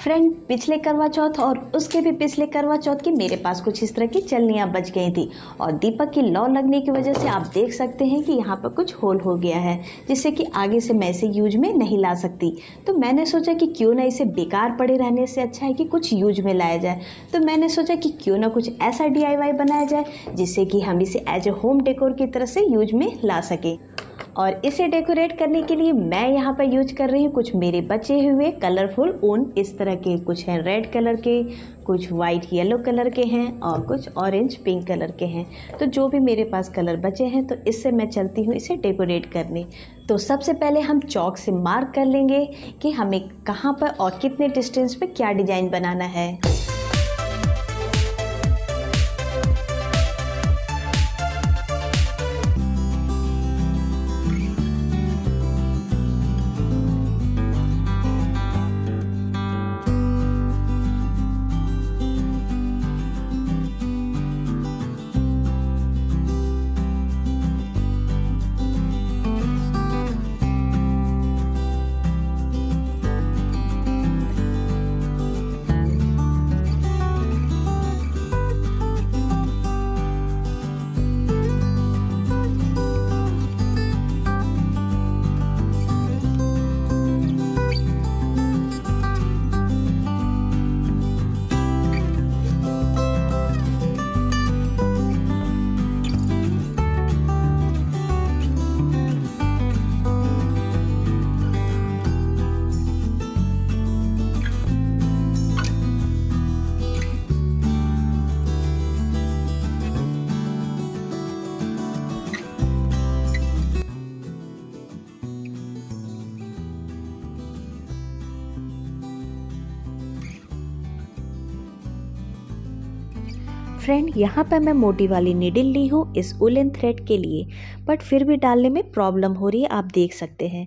Friend, पिछले करवा चौथ और उसके भी पिछले करवा चौथ की मेरे पास कुछ इस तरह की चलनियाँ बच गई थी और दीपक की लौ लगने की वजह से आप देख सकते हैं कि यहाँ पर कुछ होल हो गया है, जिससे कि आगे से मैं इसे यूज में नहीं ला सकती। तो मैंने सोचा कि क्यों ना इसे बेकार पड़े रहने से अच्छा है कि कुछ यूज में लाया जाए। तो मैंने सोचा कि क्यों ना कुछ ऐसा DIY बनाया जाए जिससे कि हम इसे एज ए होम डेकोर की तरह से यूज में ला सकें। और इसे डेकोरेट करने के लिए मैं यहाँ पर यूज कर रही हूँ कुछ मेरे बचे हुए कलरफुल ऊन। इस तरह के कुछ हैं रेड कलर के, कुछ वाइट येलो कलर के हैं और कुछ ऑरेंज पिंक कलर के हैं। तो जो भी मेरे पास कलर बचे हैं तो इससे मैं चलती हूँ इसे डेकोरेट करने। तो सबसे पहले हम चौक से मार्क कर लेंगे कि हमें कहाँ पर और कितने डिस्टेंस पे क्या डिज़ाइन बनाना है। फ्रेंड, यहाँ पर मैं मोटी वाली नीडल ली हूँ इस वुलन थ्रेड के लिए, बट फिर भी डालने में प्रॉब्लम हो रही है, आप देख सकते हैं।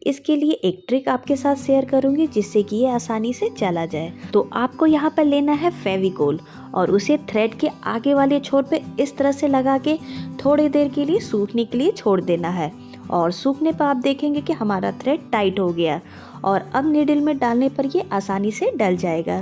इसके लिए एक ट्रिक आपके साथ शेयर करूँगी जिससे कि ये आसानी से चला जाए। तो आपको यहाँ पर लेना है फेविकोल और उसे थ्रेड के आगे वाले छोर पे इस तरह से लगा के थोड़ी देर के लिए सूखने के लिए छोड़ देना है। और सूखने पर आप देखेंगे कि हमारा थ्रेड टाइट हो गया और अब नीडल में डालने पर ये आसानी से डल जाएगा।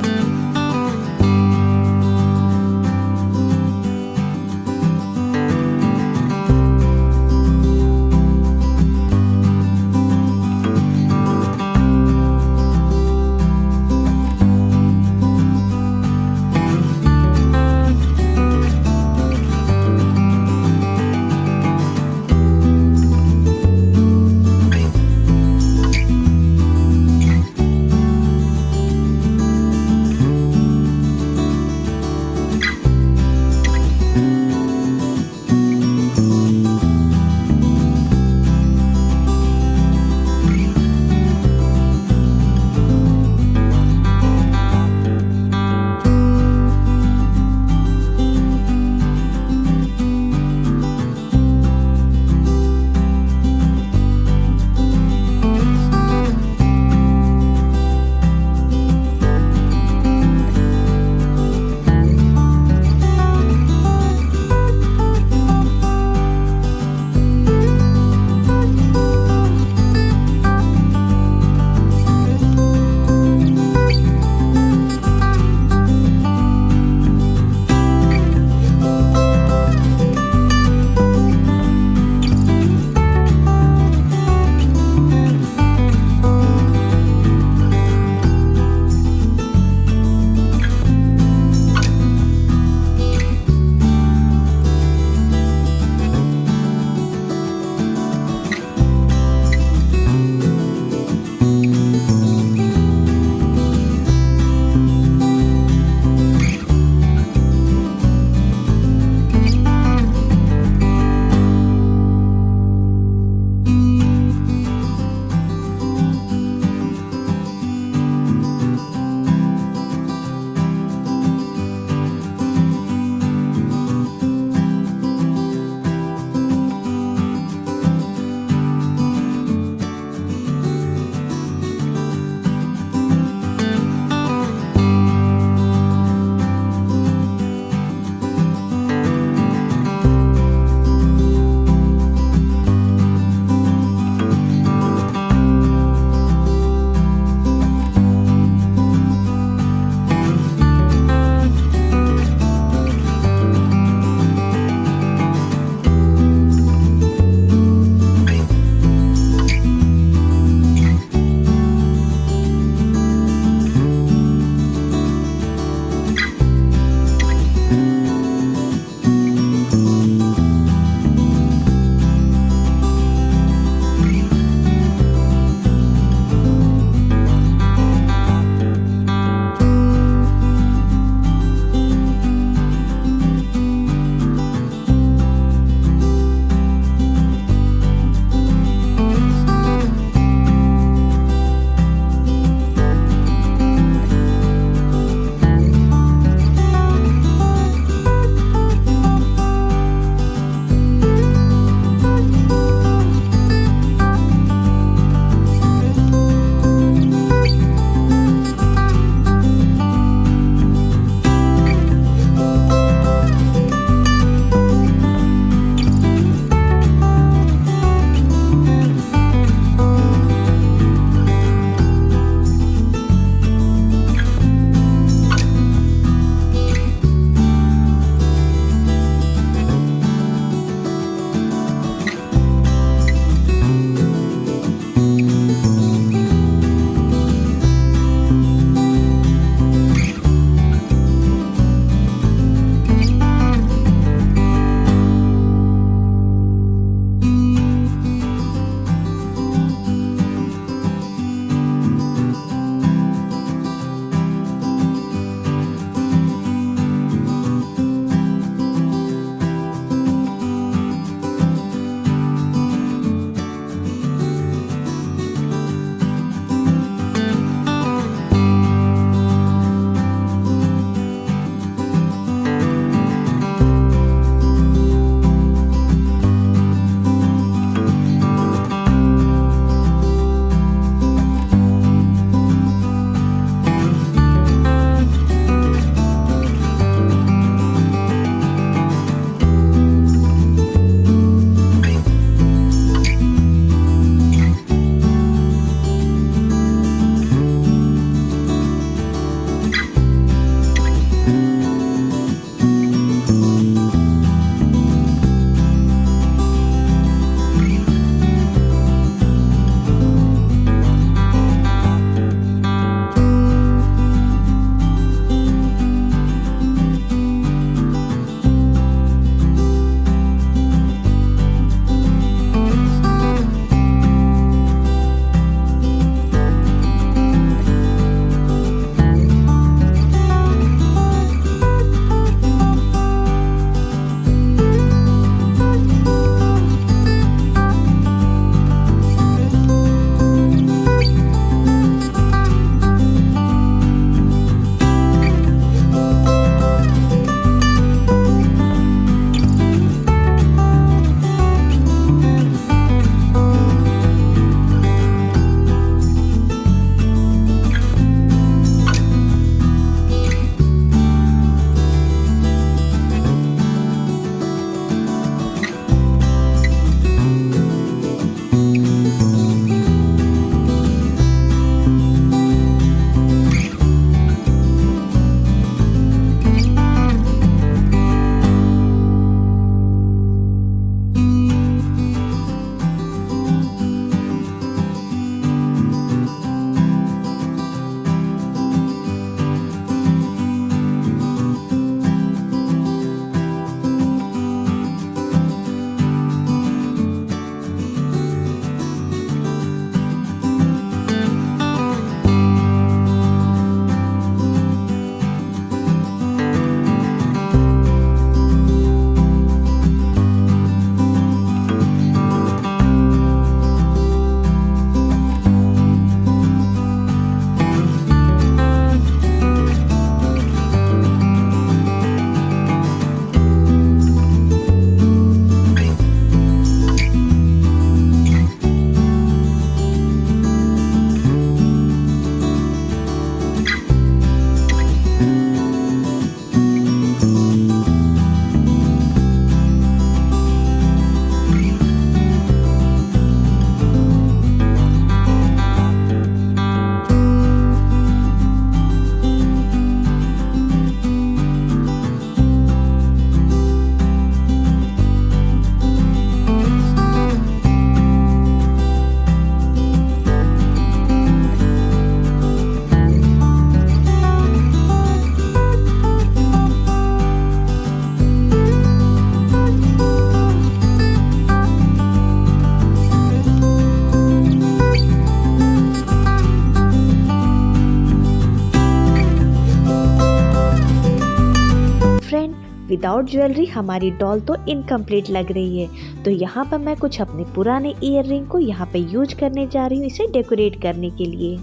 विदाउट ज्वेलरी हमारी डॉल तो इनकम्प्लीट लग रही है। तो यहाँ पर मैं कुछ अपने पुराने ईयर रिंग को यहाँ पे यूज करने जा रही हूँ इसे डेकोरेट करने के लिए।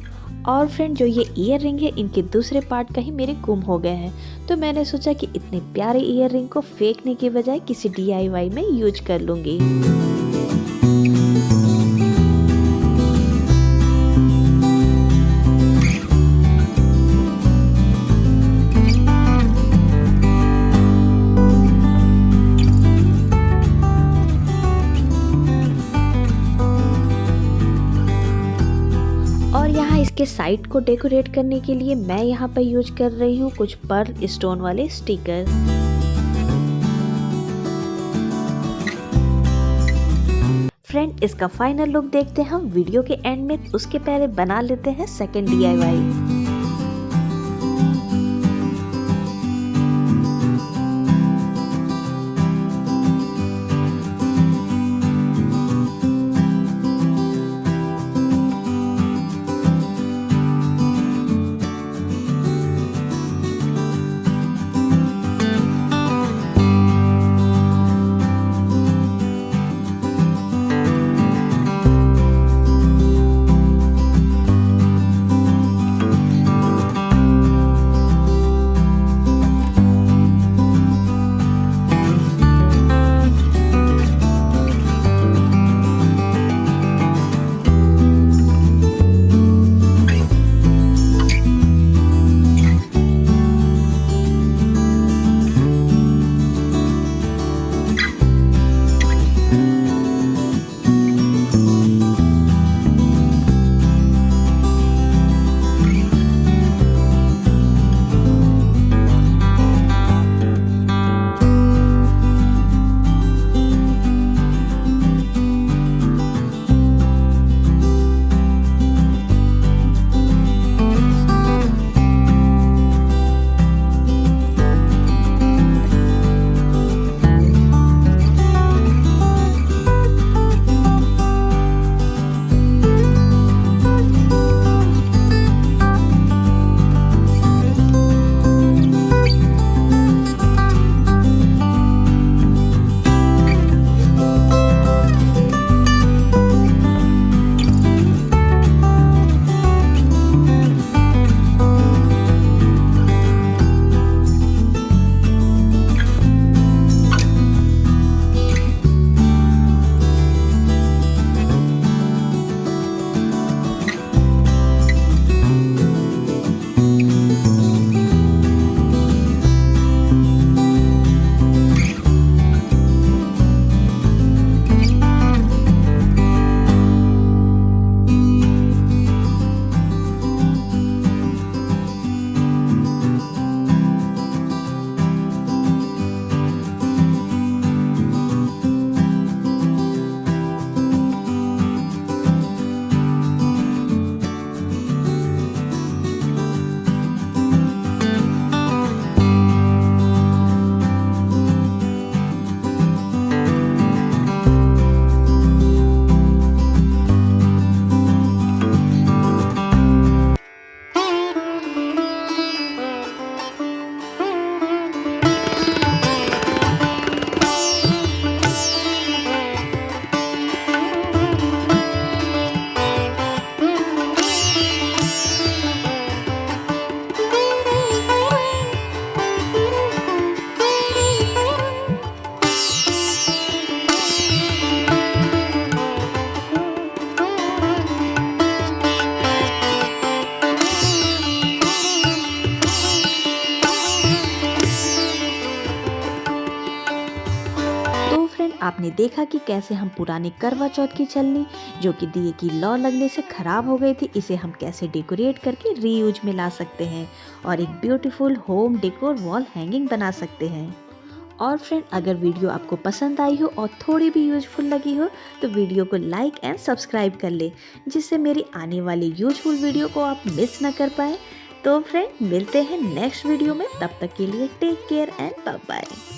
और फ्रेंड जो ये ईयर रिंग है इनके दूसरे पार्ट कहीं मेरे गुम हो गए हैं, तो मैंने सोचा कि इतने प्यारे ईयर रिंग को फेंकने के बजाय किसी DIY में यूज कर लूँगी। और यहाँ इसके साइड को डेकोरेट करने के लिए मैं यहाँ पर यूज कर रही हूँ कुछ पर्ल स्टोन वाले स्टिकर। फ्रेंड इसका फाइनल लुक देखते हैं हम वीडियो के एंड में, उसके पहले बना लेते हैं सेकंड DIY। आपने देखा कि कैसे हम पुरानी करवा चौथ की छलनी जो कि दिए की लौ लगने से ख़राब हो गई थी, इसे हम कैसे डेकोरेट करके रीयूज में ला सकते हैं और एक beautiful home decor wall hanging बना सकते हैं। और फ्रेंड, अगर वीडियो आपको पसंद आई हो और थोड़ी भी यूजफुल लगी हो तो वीडियो को लाइक एंड सब्सक्राइब कर ले, जिससे मेरी आने वाली यूजफुल वीडियो को आप मिस ना कर पाए। तो फ्रेंड, मिलते हैं नेक्स्ट वीडियो में, तब तक के लिए take care and bye bye.